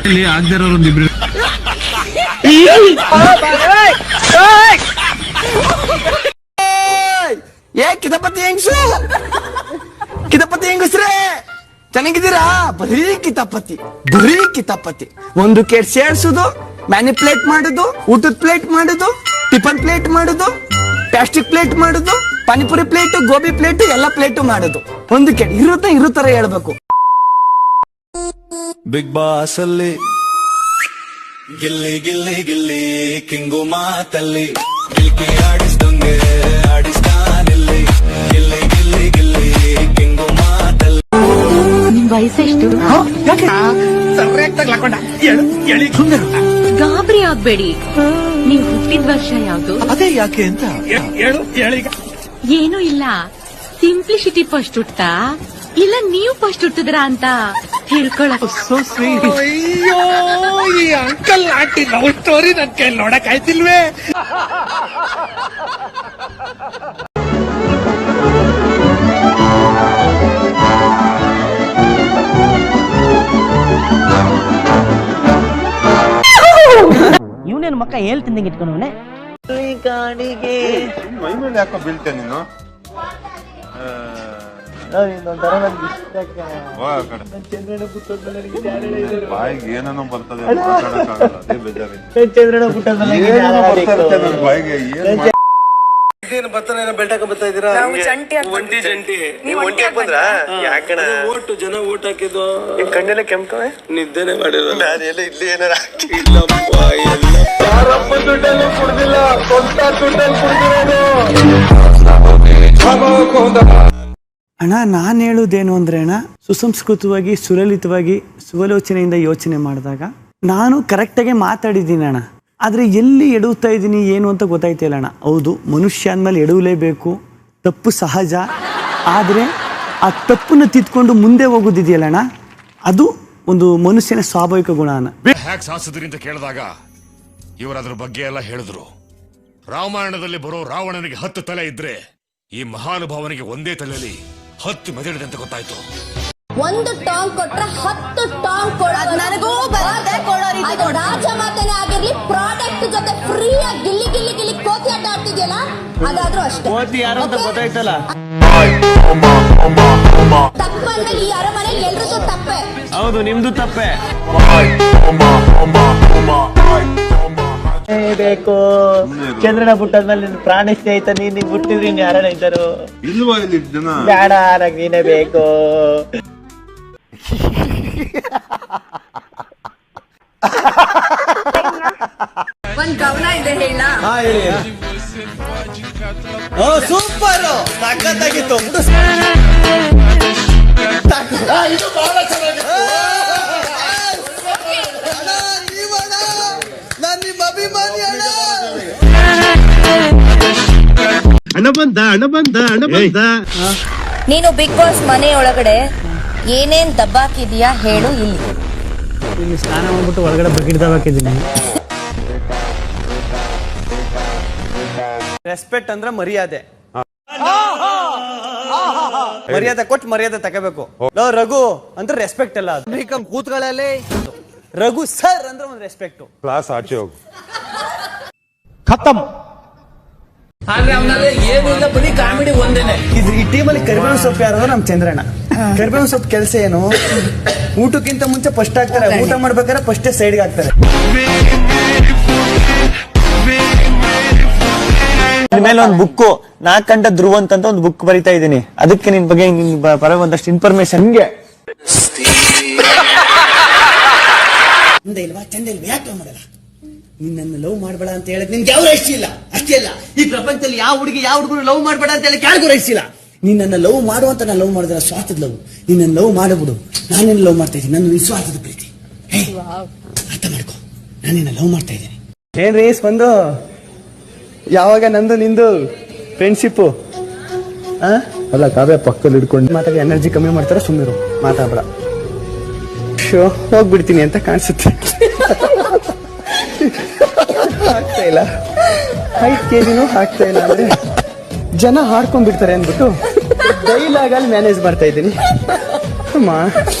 ಇಲ್ಲಿ ಆಗದಿರೋರು ಕಿತಪತಿ ಹೆಂಗಸ್ರೆ ಚೆನ್ನಾಗಿದ್ದೀರಾ? ಬರೀ ಕಿತಾಪತಿ ಒಂದು ಕೇಟ್ ಸೇರ್ಸುದು, ಮ್ಯಾನಿಪ್ಯುಲೇಟ್ ಮಾಡುದು, ಊಟದ ಪ್ಲೇಟ್ ಮಾಡುದು, ಟಿಫನ್ ಪ್ಲೇಟ್ ಮಾಡುದು, ಪ್ಲಾಸ್ಟಿಕ್ ಪ್ಲೇಟ್ ಮಾಡುದು, ಪಾನಿಪುರಿ ಪ್ಲೇಟ್, ಗೋಬಿ ಪ್ಲೇಟ್, ಎಲ್ಲ ಪ್ಲೇಟ್ ಮಾಡುದು. ಒಂದು ಕೇಟ್ ಇರೋ ತರ ಹೇಳ್ಬೇಕು. ಬಿಗ್ ಬಾಸ್ ಅಲ್ಲಿ ಗಿಲ್ಲಿ ಗಿಲ್ಲಿ ಗಿಲ್ಲಿ ಕಿಂಗು ಮಾತಲ್ಲಿ ಗಿಲ್ಕಿ ಆಡಿಸ್ದಂಗೆ ಆಡಿಸ್ತಾನಿಲ್ಲಿ ಗಿಲ್ಲಿ ಗಿಲ್ಲಿ ಗಿಲ್ಲಿ ಕಿಂಗು ಮಾತಲ್ಲಿ. ನಿಮ್ ವಯಸ್ಸೆಷ್ಟು? ಗಾಬರಿ ಆಗ್ಬೇಡಿ. ನೀವ್ ಹುಟ್ಟಿದ ವರ್ಷ ಯಾವ್ದು? ಅದೇ ಯಾಕೆ ಅಂತ ಏನೂ ಇಲ್ಲ. ಸಿಂಪ್ಲಿಸಿಟಿ ಫಸ್ಟ್ ಹುಟ್ಟಾ ಇಲ್ಲ ನೀವು ಫಸ್ಟ್ ಹುಟ್ಟಿದ್ರ ಅಂತ ಹೇಳ್ಕೊಳಕ್. ಅಯ್ಯೋ, ಈ ಅಂಕಲ್ ಆಂಟಿ ಲವ್ ಸ್ಟೋರಿ ನನ್ ಕೈ ನೋಡಕ್ ಆಯ್ತಿಲ್ವೇ? ಇವನೇನು ಮಕ್ಕ ಹೇಳ್ತಿಂದಂಗೆ ಇಟ್ಕೊಂಡವನೆ. ಗಾಡಿಗೆ ಮೈ ಮೇಲೆ ಯಾಕೋ ಬೀಳ್ತೇನೆ ನೀನು? ಬಾಯಿಗೆ ಏನೇನೋ ಬರ್ತದೆ, ಅದೇ ಬೇಜಾರು. ಚಂದ್ರನ ಪುಟ್ಟದ ಬಾಯಿಗೆ ಏನು ಬರ್ತಾನೆ ಬೆಲ್ಟ್ ಹಾಕ ಬರ್ತಾ ಇದೀರಾ? ಒಂಟಿ ಜಂಟಿ ನೀವು ಒಂಟಿ ಹಾಕ್ ಬಂದ್ರ? ಯಾಕಣ ಓಟು ಜನ ಓಟ್ ಹಾಕಿದ್ದು ಕಣ್ಣೆಲ್ಲ ಕೆಂಪವೆ ನಿದ್ದೆನೆ ಮಾಡಿರೋ. ನಾನೆಲ್ಲ ಇಲ್ಲಿ ಏನಾರ ಇಲ್ಲಪ್ಪ, ಎಲ್ಲ ಯಾರಪ್ಪ ದುಡ್ಡಲ್ಲಿ ಕುಡ್ದಿಲ್ಲ, ಸ್ವಂತ ದುಡ್ಡಲ್ಲಿ ಕುಡ್ದಿರೋದು. ಅಣ್ಣ, ನಾನು ಹೇಳುವುದೇನು ಅಂದ್ರೆ ಅಣ್ಣ, ಸುಸಂಸ್ಕೃತವಾಗಿ, ಸುಲಲಿತವಾಗಿ, ಸುವಲೋಚನೆಯಿಂದ ಯೋಚನೆ ಮಾಡಿದಾಗ ನಾನು ಕರೆಕ್ಟಾಗಿ ಮಾತಾಡಿದ್ದೀನಿ ಅಣ್ಣ. ಆದರೆ ಎಲ್ಲಿ ಎಡುತ್ತಾ ಇದ್ದೀನಿ ಏನು ಅಂತ ಗೊತ್ತಾಯ್ತಿಲ್ಲ ಅಣ್ಣ. ಹೌದು, ಮನುಷ್ಯ ಅಂದಮೇಲೆ ಎಡವಲೇಬೇಕು, ತಪ್ಪು ಸಹಜ. ಆದರೆ ಆ ತಪ್ಪನ್ನು ತಿದ್ಕೊಂಡು ಮುಂದೆ ಹೋಗೋದಿದೆಯಲ್ಲ ಅಣ್ಣ, ಅದು ಒಂದು ಮನುಷ್ಯನ ಸ್ವಾಭಾವಿಕ ಗುಣ ಅಣ್ಣ. ಹ್ಯಾಕ್ ಸಾಧಿಸಿದ್ರಿ ಅಂತ ಕೇಳಿದಾಗ ಇವರು ಅದ್ರ ಬಗ್ಗೆ ಎಲ್ಲ ಹೇಳಿದ್ರು. ರಾಮಾಯಣದಲ್ಲಿ ಬರೋ ರಾವಣನಿಗೆ 10 ತಲೆ ಇದ್ರೆ ಈ ಮಹಾನುಭಾವನಿಗೆ ಒಂದೇ ತಲೆಯಲ್ಲಿ 10 ಮೆದಳಿದೆ ಅಂತ ಗೊತ್ತಾಯ್ತು. ಒಂದು ಟಾಂಗ್ ಕೊಟ್ರೆ 10 ಟಾಂಗ್ ಕೊಡೋದು ನನಗೂ ಬರದೆ ಕೊಡೋರಿ. ಅದು ರಾಜ ಮಾತನೇ ಆಗಿರ್ಲಿ, ಪ್ರಾಡಕ್ಟ್ ಜೊತೆ ಫ್ರೀ ಆಗಿ ಗಿಲ್ಲಿ ಗಿಲ್ಲಿ ಗಿಲ್ಲಿ ಕೋತಿ ಆಟ ಆಡ್ತಿದ್ಯಲ್ಲ, ಅದಾದ್ರೂ ಅಷ್ಟೇ. ಕೋತಿ ಯಾರು ಅಂತ ಗೊತ್ತಾಯ್ತಲ್ಲ. ತಪ್ಪಂದ್ರೆ ಈ ಅರಮನೆಯಲ್ಲಿ ಎಲ್ರದ್ದು ತಪ್ಪೆ. ಹೌದು, ನಿಮ್ದು ತಪ್ಪೆ. ಬೇಕು ಚಂದ್ರನ ಪುಟ್ಟದ್ಮೇಲೆ ನಿನ್ ಪ್ರಾಣ ಸ್ನೇಹಿತ ನೀನ್ ಹುಟ್ಟಿದ್ರಿ ಯಾರ ಇದ್ದರು ಇಲ್ವಾ? ಇಲ್ಲಿ ಜನ ಬೇಡ, ನನಗೆ ನೀನೇ ಬೇಕು. ಒಂದ್ ಗಮನ ಇದೆ ಹೇಳ. ಸೂಪರ್, ಸಖತ್ತಾಗಿತ್ತು. ಇದು ಬಹಳ ಚೆನ್ನಾಗಿತ್ತು. ನಾನು ನಿಮ್ಮ ಅಭಿಮಾನಿ ಅಣ್ಣ. ಹಣ ಬಂದ. ನೀನು ಬಿಗ್ ಬಾಸ್ ಮನೆ ಒಳಗಡೆ ಏನೇನ್ ದಬ್ಬಾಕಿದ್ಯಾ ಹೇಳು ಇಲ್ಲಿ. ಇಲ್ಲಿ ಸ್ನಾನ ಮಾಡ್ಬಿಟ್ಟು ಒಳಗಡೆ ಬಕೆಟ್ ದಬ್ಬಾಕಿದ್ದೀನಿ. ರೆಸ್ಪೆಕ್ಟ್ ಅಂದ್ರೆ ಮರ್ಯಾದೆ. ಮರ್ಯಾದೆ ಕೊಟ್ಟು ಮರ್ಯಾದೆ ತಗೋಬೇಕು. ರಘು ಅಂದ್ರೆ ರೆಸ್ಪೆಕ್ಟ್ ಅಲ್ಲ, ಅದು ಕೂತ್ಗಳಲ್ಲಿ ರಘು ಸರ್ ಅಂದ್ರೆ ಒಂದು ರೆಸ್ಪೆಕ್ಟ್. ಕ್ಲಾಸ್ ಆಚೆ ಹೋಗು. ಖತಮ್. ಏನಿಲ್ಲ, ಬರೀ ಕಾಮಿಡಿ ಒಂದೇನೆ. ಈ ಟೀಮಲ್ಲಿ ಕರಿಬೇವಿನ ಸೊಪ್ಪು ಯಾರು? ನಮ್ ಚಂದ್ರಣ್ಣ. ಕರಿಬೇವಿನ ಸೊಪ್ಪು ಕೆಲಸ ಏನು? ಊಟಕ್ಕಿಂತ ಮುಂಚೆ ಫಸ್ಟ್ ಹಾಕ್ತಾರೆ, ಊಟ ಮಾಡ್ಬೇಕಾದ್ರೆ ಫಸ್ಟೇ ಸೈಡ್ಗೆ ಹಾಕ್ತಾರೆ. ಮೇಲೆ ಒಂದು ಬುಕ್ ನಾಲ್ಕಂಡ ಧ್ರುವ ಅಂತ ಒಂದು ಬುಕ್ ಬರಿತಾ ಇದ್ದೀನಿ. ಅದಕ್ಕೆ ನಿನ್ ಬಗ್ಗೆ ಪರ ಒಂದಷ್ಟು ಇನ್ಫಾರ್ಮೇಶನ್. ಇಲ್ವಾ ಚಂದ ಇಲ್ವಾ? ಯಾಕೆ ಮಾಡಲ್ಲ? ನಿನ್ನ ಲವ್ ಮಾಡಬೇಡ ಅಂತ ಹೇಳಕ್ ನಿನ್ಗೆ ಯಾವ ಇಷ್ಟ ಇಲ್ಲ. ಅಷ್ಟೇ ಅಲ್ಲ, ಈ ಪ್ರಪಂಚದಲ್ಲಿ ಯಾವ ಹುಡುಗಿ ಯಾವ ಹುಡುಗರು ಲವ್ ಮಾಡಬೇಡ ಅಂತ ಹೇಳಕ್ ಯಾರಿಗೂ ಇಷ್ಟ ಇಲ್ಲ. ನಿನ್ನ ಲವ್ ಮಾಡುವಂತ ನಾನು ಲವ್ ಮಾಡಿದ್ರೆ ಸ್ವಾರ್ಥದ ಲವ್. ನಿನ್ನ ಲವ್ ಮಾಡಬಿಡು. ನಾನೇನು ಲವ್ ಮಾಡ್ತಾ ಇದ್ದೀನಿ, ನನ್ನ ನಿಸ್ವಾರ್ಥದ ಪ್ರೀತಿ. ಅರ್ಥ ಮಾಡ್ಕೊ, ನಾನು ನಿನ್ನ ಲವ್ ಮಾಡ್ತಾ ಇದ್ದೀನಿ. ಏನ್ರೀ ಸ್ಪಂದು, ಯಾವಾಗ ನಂದು ನಿಂದು ಫ್ರೆಂಡ್ಶಿಪ್? ಅಲ್ಲ, ಕಾವ್ಯ ಪಕ್ಕದಲ್ಲಿ ಹಿಡ್ಕೊಂಡು ಮಾತಾಡಿ ಎನರ್ಜಿ ಕಮ್ಮಿ ಮಾಡ್ತಾರೆ. ಸುಮ್ಮನೆ ಮಾತಾಡ್ಬೇಡ. ಹೋಗ್ಬಿಡ್ತೀನಿ ಅಂತ ಕಾಣಿಸುತ್ತೆ. ಆಗ್ತಾ ಇಲ್ಲ, 5 kg ಆಗ್ತಾ ಇಲ್ಲ ಅಂದ್ರೆ ಜನ ಹಾಡ್ಕೊಂಡ್ಬಿಡ್ತಾರೆ ಅಂದ್ಬಿಟ್ಟು ಡೈಲಾಗ್ ಅಲ್ಲಿ ಮ್ಯಾನೇಜ್ ಮಾಡ್ತಾ ಇದ್ದೀನಿ. ಅಮ್ಮ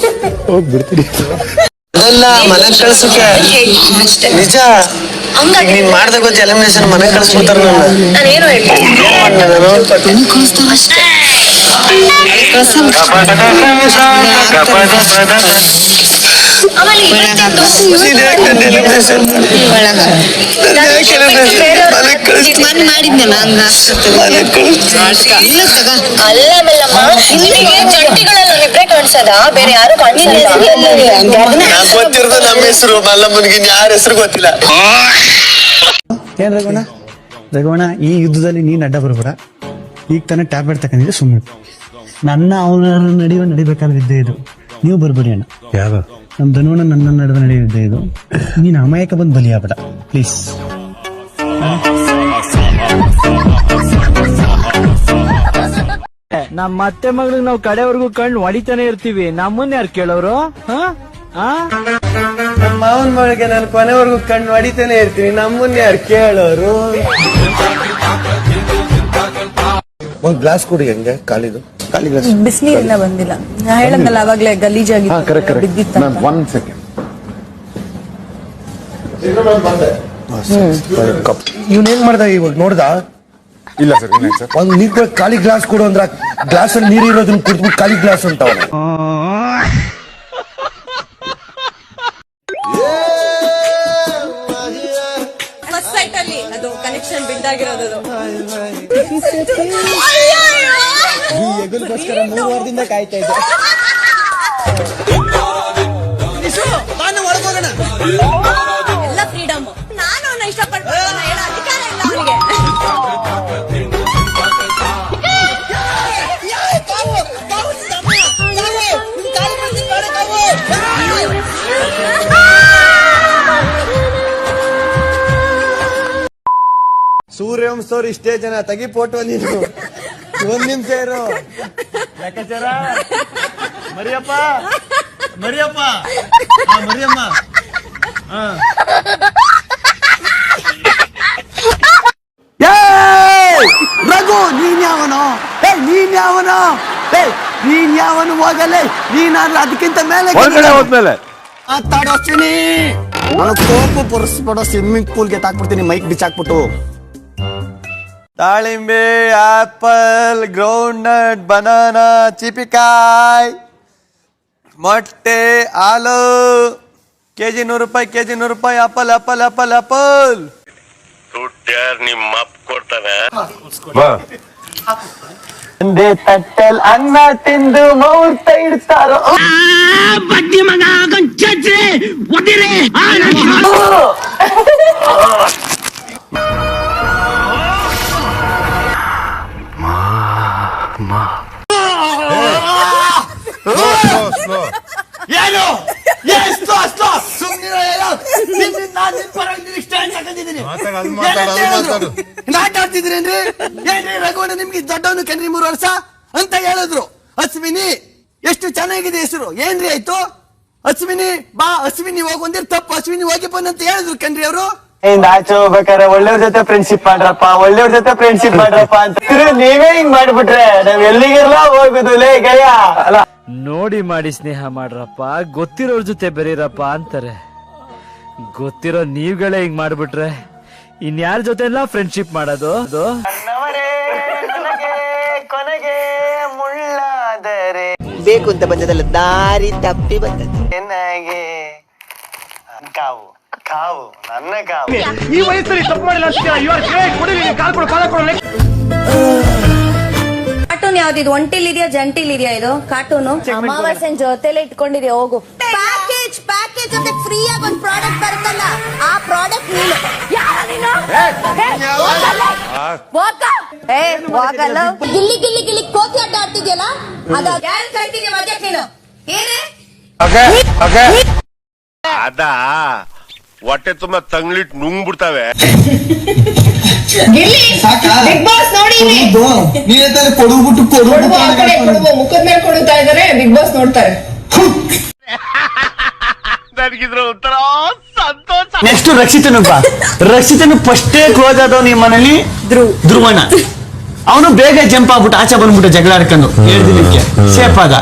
ಹೋಗ್ಬಿಡ್ತೀನಿ. ಅದೆಲ್ಲ ಮನೆ ಕಳ್ಸಕ್ಕೆ ನಿಜ. ನೀನ್ ಮಾಡ್ದ ಗೊತ್ತಿ ಎಲಿಮಿನೇಷನ್ ಮನೆ ಕಳ್ಸ್ಬಿಡ್ತಾರ. ನಾನೇನು ಮಾಡಿದ್ನಲ್ಲ ಹಂಗ ಜಂಟಿಗಳಲ್ಲಿ ಇಬ್ರೇ ಕಾಣಿಸದ, ಬೇರೆ ಯಾರು ಗೊತ್ತಿರೋದು ನಮ್ಮ ಹೆಸರು ಮಲ್ಲಮ್ಮನಿಗೆ ಯಾರ ಹೆಸರು ಗೊತ್ತಿಲ್ಲ. ಏನ್ ರಘುವಣ ಈ ಯುದ್ಧದಲ್ಲಿ ನೀನ್ ಅಡ್ಡ ಬರ್ಬೇಡ. ಈಗ ತಾನೇ ಟ್ಯಾಬ್ಲೆಟ್ ತಗೊಂಡಿದ್ದೆ, ಸುಮ್ಮನೆ ನನ್ನ ಅವನ ನಡಿಬೇಕಾದ್ರೆ ಇದ್ದೇ ಇದು. ನೀವು ಬರ್ಬೇಡಿ ಅಣ್ಣ. ಯಾವ ನಮ್ ಧನುವಣ್ಣ ನನ್ನ ನಡುವೆ ನಡೆಯುತ್ತೆ ಇದು. ನೀನ್ ಅಮಾಯಕ ಬಂದು ಬಲಿಯಾಗಬೇಡ ಪ್ಲೀಸ್. ನಮ್ಮ ಮತ್ತೆ ಮಗಳಿಗೆ ನಾವು ಕಡೆವರೆಗೂ ಕಣ್ಣು ಹೊಡಿತಾನೆ ಇರ್ತೀವಿ. ನಮ್ಮನ್ನ ಯಾರು ಕೇಳೋರು? ನಮ್ಮ ಮಾವನ ಮಗಳಿಗೆ ನಾನು ಕೊನೆವರೆಗೂ ಕಣ್ಣು ಹೊಡಿತಾನೆ ಇರ್ತೀನಿ. ನಮ್ಮನ್ನ ಯಾರು ಕೇಳೋರು? ಒಂದ್ ಗ್ಲಾಸ್ ಕೊಡಿ. ಹೆಂಗೆ ಖಾಲಿ ಗ್ಲಾಸ್? ಬಿಸಿನೀರಿನ ಬಂದಿಲ್ಲ. ನಾ ಹೇಳದ್ನಲ್ಲ ಅವಾಗ್ಲೇ ಗಲೀಜಾಗಿ ಬಿದ್ದಿತ್ತ. ಇವನೇನ್ ಮಾಡ್ದ ಇವಾಗ ನೋಡ್ದ? ಇಲ್ಲ ಸರ್, ಒಂದ್ ನೀರ್ ಖಾಲಿ ಗ್ಲಾಸ್ ಕೊಡು ಅಂದ್ರ ಗ್ಲಾಸ್ ಅಲ್ಲಿ ನೀರು ಇರೋದನ್ನ ಕುಡ್ಬಿಟ್ಟು ಖಾಲಿ ಗ್ಲಾಸ್ ಅಂತ ಫಸ್ಟ್ ಸೈಟ್ ಅಲ್ಲಿ ಅದು ಕನೆಕ್ಷನ್ ಬಿದ್ದಾಗಿರೋದು. ಎಗುಲ್ಗೋಸ್ಕರ 3 ವಾರದಿಂದ ಕಾಯ್ತಾ ಇದ್ದೆ. ಎಲ್ಲ ಫ್ರೀಡಮ್. ನಾನು ಅವನ್ನ ಇಷ್ಟಪಡ್ತೀನಿ, ಹೇಳೋ ಅಧಿಕಾರ ಇಲ್ಲ ಅವನಿಗೆ. ಸೂರ್ಯವಂಶದವ್ರು ಇಷ್ಟೇ ಜನ ತೆಗಿ ಫೋಟೋ. ನೀನು 1 ನಿಮಿಷ ಇರು. ಲೆಕ್ಕಾಚಾರ ಮರಿಯಪ್ಪ ಮರಿಯಮ್ಮ. ರಘು ನೀನ್ ಯಾವನು? ನೀನ್ ಯಾವನು? ಹೋಗಲೇ ನೀನಾದ್ರೂ ಅದಕ್ಕಿಂತ ಮೇಲೆ ಹೋದ್ಮೇಲೆ ಮಾತಾಡೋಸ್ತೀನಿ. ನಾನು ಕೋಪ ಪುರಸ್ಬಿಡೋ ಸ್ವಿಮ್ಮಿಂಗ್ ಪೂಲ್ಗೆ ತಾಕ್ಬಿಡ್ತೀನಿ, ಮೈಕ್ ಬಿಚ್ಚಾಕ್ಬಿಟ್ಟು. ದಾಳಿಂಬೆ, ಆಪಲ್, ಗ್ರೌಂಡ್ ನಟ್, ಬನಾನಾ, ಚೀಪಿಕಾಯಿ, ಮೊಟ್ಟೆ, ಹಾಲು. ಕೆಜಿ 100 ರೂಪಾಯಿ, ಕೆಜಿ 100 ರೂಪಾಯಿ. Apple apple apple apple. ನಿಮ್ಮ ಅಪ್ಪ ಕೊಡ್ತಾನೆ. ಒಂದೇ ತಟ್ಟಲ್ ಅನ್ನ ತಿಂದು ಮುಹೂರ್ತ ಇಡ್ತಾರೋ. ಬಡ್ಡಿ ಮಗ ಒದಿರೆ ಏನು ಸುಮ್ಮನೆ ಆಟಾಡ್ತಿದ್ರೇನ್ರಿ? ಏನ್ರಿ ರಘುವಣ್ಣ ನಿಮ್ಗೆ ದೊಡ್ಡವನು ಕಣ್ರಿ 3 ವರ್ಷ ಅಂತ ಹೇಳಿದ್ರು. ಅಶ್ವಿನಿ ಎಷ್ಟು ಚೆನ್ನಾಗಿದೆ ಹೆಸರು. ಏನ್ರಿ ಆಯ್ತು? ಅಶ್ವಿನಿ ಬಾ, ಅಶ್ವಿನಿ ಹೋಗಿ ಒಂದಿರ್ ತಪ್ಪು, ಅಶ್ವಿನಿ ಹೋಗಿ ಬಂದಂತ ಹೇಳಿದ್ರು ಕಣ್ರಿ ಅವರು. ಆಚೆ ಹೋಗ್ಬೇಕಾರೆ ಒಳ್ಳೆಯವ್ರ ಜೊತೆ ಫ್ರೆಂಡ್ಶಿಪ್ ಮಾಡ್ರಪ್ಪ ಅಂತ ನೀವೇ ಹಿಂಗ್ ಮಾಡ್ಬಿಟ್ರೆ ನಾವ್ ಎಲ್ಲಿಗೆಲ್ಲ ಹೋಗುದು ಲೇ ಗಯ. ಅಲ್ಲ ನೋಡಿ ಮಾಡಿ ಸ್ನೇಹ ಮಾಡ್ರಪ್ಪ, ಗೊತ್ತಿರೋರ್ ಜೊತೆ ಬೆರೀರಪ್ಪ ಅಂತಾರೆ. ಗೊತ್ತಿರೋ ನೀವ್ಗಳೇ ಹಿಂಗ್ ಮಾಡ್ಬಿಟ್ರೆ ಇನ್ಯಾರ ಜೊತೆ ಎಲ್ಲ ಫ್ರೆಂಡ್ಶಿಪ್ ಮಾಡೋದು? ಕೊನೆಗೆ ಮುಳ್ಳಾದರೆ ಬೇಕು ಅಂತ ಬಂದದಲ್ಲ, ದಾರಿ ತಪ್ಪಿ ಬಂದದ್ದು. ಚೆನ್ನಾಗೆ ಕಾವು ಕಾವು ನನ್ನ ಕಾವು. ಈ ವಯಸ್ಸಲ್ಲಿ ತಪ್ಪು ಮಾಡಿಲ್ಲ. ಕಾರ್ಟೂನ್ ಯಾವ್ದಿದು? ಒಂಟಿಲಿದ್ಯಾ ಜಂಟಿಲಿದ್ಯಾ ಇದು ಕಾರ್ಟೂನು? ಅಮಾವಾಸ್ಯೆ ಜೊತೆಲೆ ಇಟ್ಕೊಂಡಿದ್ಯಾ? ಹೋಗು. ಪ್ಯಾಕೇಜ್ ಜೊತೆ ಫ್ರೀ ಆಗಿ ಒಂದು ಪ್ರಾಡಕ್ಟ್ ಬರುತ್ತಲ್ಲ, ಆ ಪ್ರಾಡಕ್ಟ್ ನೀನು. ಗಿಲ್ಲಿ ಗಿಲ್ಲಿ ಗಿಲ್ಲಿ ಕೋತಿ ಅಡ್ಡ ಆಡ್ತಿದ್ಯಲ್ಲ, ಅದ ಕಳ್ತಿದ್ಯಾ ಮಜಾಕ್ ನೀನು. ಏನೇ ಅದ ಹೊಟ್ಟೆ ತುಂಬಾ ತಂಗ್ಲಿಟ್ ನುಂಗ್ಬಿಡ್ತಾವೆ. ಬಿಗ್ ಬಾಸ್ ನೋಡಿ, ಮುಖದ ಮೇಲೆ ಕೊಡುತ್ತಾ ಇದಾರೆ. ಬಿಗ್ ಬಾಸ್ ನೋಡ್ತಾರೆ. ನೆಕ್ಸ್ಟ್ ರಕ್ಷಿತನು ಫಸ್ಟೇ ಕ್ಲೋಸ್ ಆದವ್ ನಿಮ್ಮ ಮನೇಲಿ ಧ್ರುವಣ್ಣ. ಅವನು ಬೇಗ ಜಂಪ್ ಆಗ್ಬಿಟ್ಟು ಆಚೆ ಬಂದ್ಬಿಟ್ಟು ಜಗಳ ಆಡ್ಕೊಂಡು 7 ದಿನಕ್ಕೆ ಸೇಫ್ ಆದ.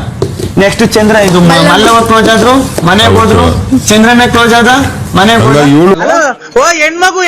ನೆಕ್ಸ್ಟ್ ಚಂದ್ರ ಇದು ಮಲ್ಲವ ಕ್ಲೋಸ್ ಆದ್ರು, ಮನೆಗೆ ಹೋದ್ರು. ಚಂದ್ರನ ಕ್ಲೋಸ್ ಆದ, ಮನೆಗೆ ಹೋದ. ಓ ಹೆಣ್ಮಗು